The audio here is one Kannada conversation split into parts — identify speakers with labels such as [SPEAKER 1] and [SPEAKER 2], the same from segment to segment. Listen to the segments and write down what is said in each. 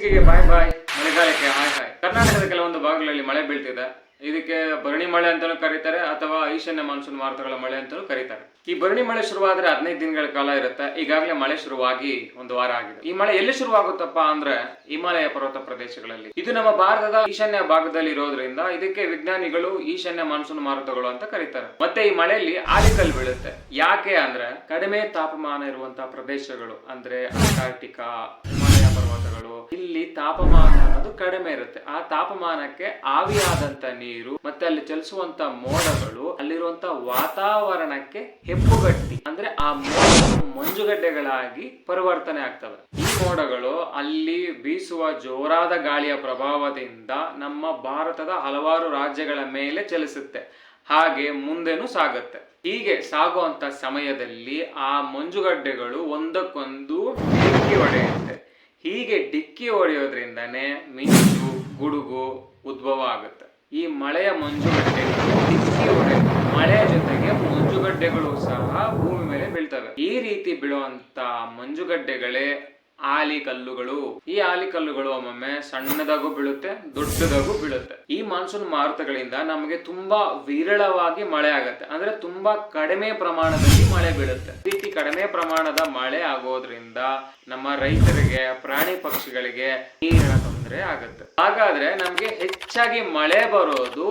[SPEAKER 1] ಬೇಸಿಗೆಗೆ ಬಾಯ್ ಬಾಯ್, ಮಳೆಗಾಲಕ್ಕೆ ಹಾಯ್ ಹಾಯ್. ಕರ್ನಾಟಕದ ಕೆಲವೊಂದು ಭಾಗಗಳಲ್ಲಿ ಮಳೆ ಬೀಳ್ತಿದೆ. ಇದಕ್ಕೆ ಭರಣಿ ಮಳೆ ಅಂತಾನೂ ಕರೀತಾರೆ ಅಥವಾ ಈಶಾನ್ಯ ಮಾನ್ಸೂನ್ ಮಾರುತಗಳ ಮಳೆ ಅಂತಾನೂ ಕರೀತಾರೆ. ಈ ಭರಣಿ ಮಳೆ ಶುರುವಾದ್ರೆ 15 ದಿನಗಳ ಕಾಲ ಇರುತ್ತೆ. ಈಗಾಗಲೇ ಮಳೆ ಶುರುವಾಗಿ ಒಂದು ವಾರ ಆಗಿದೆ. ಈ ಮಳೆ ಎಲ್ಲಿ ಶುರುವಾಗುತ್ತಪ್ಪ ಅಂದ್ರೆ ಹಿಮಾಲಯ ಪರ್ವತ ಪ್ರದೇಶಗಳಲ್ಲಿ. ಇದು ನಮ್ಮ ಭಾರತದ ಈಶಾನ್ಯ ಭಾಗದಲ್ಲಿ ಇರೋದ್ರಿಂದ ಇದಕ್ಕೆ ವಿಜ್ಞಾನಿಗಳು ಈಶಾನ್ಯ ಮಾನ್ಸೂನ್ ಮಾರುತಗಳು ಅಂತ ಕರೀತಾರೆ. ಮತ್ತೆ ಈ ಮಳೆಯಲ್ಲಿ ಆಲಿಕಲ್ ಬೀಳುತ್ತೆ. ಯಾಕೆ ಅಂದ್ರೆ ಕಡಿಮೆ ತಾಪಮಾನ ಇರುವಂತಹ ಪ್ರದೇಶಗಳು ಅಂದ್ರೆ ಅಂಟಾರ್ಟಿಕಾ, ಹಿಮಾಲಯ ಪರ್ವತಗಳು, ಇಲ್ಲಿ ತಾಪಮಾನ ಅನ್ನೋದು ಕಡಿಮೆ ಇರುತ್ತೆ. ಆ ತಾಪಮಾನಕ್ಕೆ ಆವಿಯಾದಂತ ನೀರು ಮತ್ತೆ ಅಲ್ಲಿ ಚಲಿಸುವಂತ ಮೋಡಗಳು ಅಲ್ಲಿರುವಂತ ವಾತಾವರಣಕ್ಕೆ ಹೆಪ್ಪುಗಟ್ಟಿ ಅಂದ್ರೆ ಆ ಮೋಡಗಳು ಮಂಜುಗಡ್ಡೆಗಳಾಗಿ ಪರಿವರ್ತನೆ ಆಗ್ತವೆ. ಈ ಮೋಡಗಳು ಅಲ್ಲಿ ಬೀಸುವ ಜೋರಾದ ಗಾಳಿಯ ಪ್ರಭಾವದಿಂದ ನಮ್ಮ ಭಾರತದ ಹಲವಾರು ರಾಜ್ಯಗಳ ಮೇಲೆ ಚಲಿಸುತ್ತೆ. ಹಾಗೆ ಮುಂದೆನೂ ಸಾಗುತ್ತೆ. ಹೀಗೆ ಸಾಗುವಂತ ಸಮಯದಲ್ಲಿ ಆ ಮಂಜುಗಡ್ಡೆಗಳು ಒಂದಕ್ಕೊಂದು ಡಿಕ್ಕಿ ಹೊಡೆಯುತ್ತೆ. ಹೀಗೆ ಡಿಕ್ಕಿ ಹೊಡೆಯೋದ್ರಿಂದನೇ ಮಿಂಚು, ಗುಡುಗು ಉದ್ಭವ ಆಗುತ್ತೆ. ಈ ಮಳೆಯ ಮಂಜುಗಡ್ಡೆಗಳು ಡಿಕ್ಕಿ ಹೊಡೆದು ಮಳೆಯ ಜೊತೆಗೆ ಮಂಜುಗಡ್ಡೆಗಳು ಸಹ ಭೂಮಿ ಮೇಲೆ ಬೀಳ್ತವೆ. ಈ ರೀತಿ ಬೀಳುವಂತ ಮಂಜುಗಡ್ಡೆಗಳೇ ಆಲಿಕಲ್ಲುಗಳು. ಈ ಆಲಿಕಲ್ಲುಗಳು ಒಮ್ಮೊಮ್ಮೆ ಸಣ್ಣದಾಗೂ ಬೀಳುತ್ತೆ, ದೊಡ್ಡದಾಗೂ ಬೀಳುತ್ತೆ. ಈ ಮಾನ್ಸೂನ್ ಮಾರುತಗಳಿಂದ ನಮಗೆ ತುಂಬಾ ವಿರಳವಾಗಿ ಮಳೆ ಆಗತ್ತೆ. ಅಂದ್ರೆ ತುಂಬಾ ಕಡಿಮೆ ಪ್ರಮಾಣದಲ್ಲಿ ಮಳೆ ಬೀಳುತ್ತೆ. ಈ ರೀತಿ ಕಡಿಮೆ ಪ್ರಮಾಣದ ಮಳೆ ಆಗೋದ್ರಿಂದ ನಮ್ಮ ರೈತರಿಗೆ, ಪ್ರಾಣಿ ಪಕ್ಷಿಗಳಿಗೆ ನೀರಿನ ತೊಂದರೆ ಆಗುತ್ತೆ. ಹಾಗಾದ್ರೆ ನಮ್ಗೆ ಹೆಚ್ಚಾಗಿ ಮಳೆ ಬರೋದು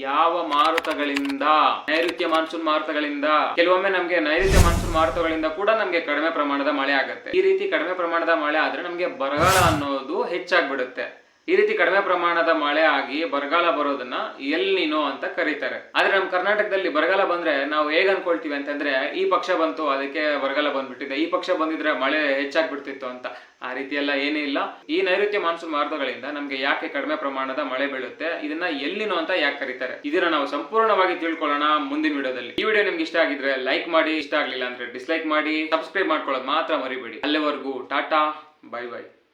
[SPEAKER 1] ಯಾವ ಮಾರುತಗಳಿಂದ? ನೈಋತ್ಯ ಮಾನ್ಸೂನ್ ಮಾರುತಗಳಿಂದ. ಕೆಲವೊಮ್ಮೆ ನಮ್ಗೆ ನೈಋತ್ಯ ಮಾನ್ಸೂನ್ ಮಾರುತಗಳಿಂದ ಕೂಡ ನಮ್ಗೆ ಕಡಿಮೆ ಪ್ರಮಾಣದ ಮಳೆ ಆಗುತ್ತೆ. ಈ ರೀತಿ ಕಡಿಮೆ ಪ್ರಮಾಣದ ಮಳೆ ಆದ್ರೆ ನಮ್ಗೆ ಬರಗಾಲ ಅನ್ನೋದು ಹೆಚ್ಚಾಗ್ಬಿಡುತ್ತೆ. ಈ ರೀತಿ ಕಡಿಮೆ ಪ್ರಮಾಣದ ಮಳೆ ಆಗಿ ಬರಗಾಲ ಬರೋದನ್ನ ಎಲ್ ನಿನೋ ಅಂತ ಕರೀತಾರೆ. ಆದ್ರೆ ನಮ್ಮ ಕರ್ನಾಟಕದಲ್ಲಿ ಬರಗಾಲ ಬಂದ್ರೆ ನಾವು ಹೇಗ್ ಅನ್ಕೊಳ್ತೀವಿ ಅಂತಂದ್ರೆ ಈ ಪಕ್ಷ ಬಂತು ಅದಕ್ಕೆ ಬರಗಾಲ ಬಂದ್ಬಿಟ್ಟಿದೆ, ಈ ಪಕ್ಷ ಬಂದಿದ್ರೆ ಮಳೆ ಹೆಚ್ಚಾಗ್ಬಿಡ್ತಿತ್ತು ಅಂತ. ಆ ರೀತಿ ಎಲ್ಲ ಏನೇ ಇಲ್ಲ. ಈ ನೈಋತ್ಯ ಮಾನ್ಸೂನ್ ಮಾರುತಗಳಿಂದ ನಮ್ಗೆ ಯಾಕೆ ಕಡಿಮೆ ಪ್ರಮಾಣದ ಮಳೆ ಬೀಳುತ್ತೆ, ಇದನ್ನ ಎಲ್ ನಿನೋ ಅಂತ ಯಾಕೆ ಕರೀತಾರೆ, ಇದನ್ನ ನಾವು ಸಂಪೂರ್ಣವಾಗಿ ತಿಳ್ಕೊಳ್ಳೋಣ ಮುಂದಿನ ವಿಡಿಯೋದಲ್ಲಿ. ಈ ವಿಡಿಯೋ ನಿಮ್ಗೆ ಇಷ್ಟ ಆಗಿದ್ರೆ ಲೈಕ್ ಮಾಡಿ, ಇಷ್ಟ ಆಗ್ಲಿಲ್ಲ ಅಂದ್ರೆ ಡಿಸ್ಲೈಕ್ ಮಾಡಿ, ಸಬ್ಸ್ಕ್ರೈಬ್ ಮಾಡ್ಕೊಳ್ಳೋದು ಮಾತ್ರ ಮರಿಬೇಡಿ. ಅಲ್ಲಿವರೆಗೂ ಟಾಟಾ, ಬೈ ಬೈ.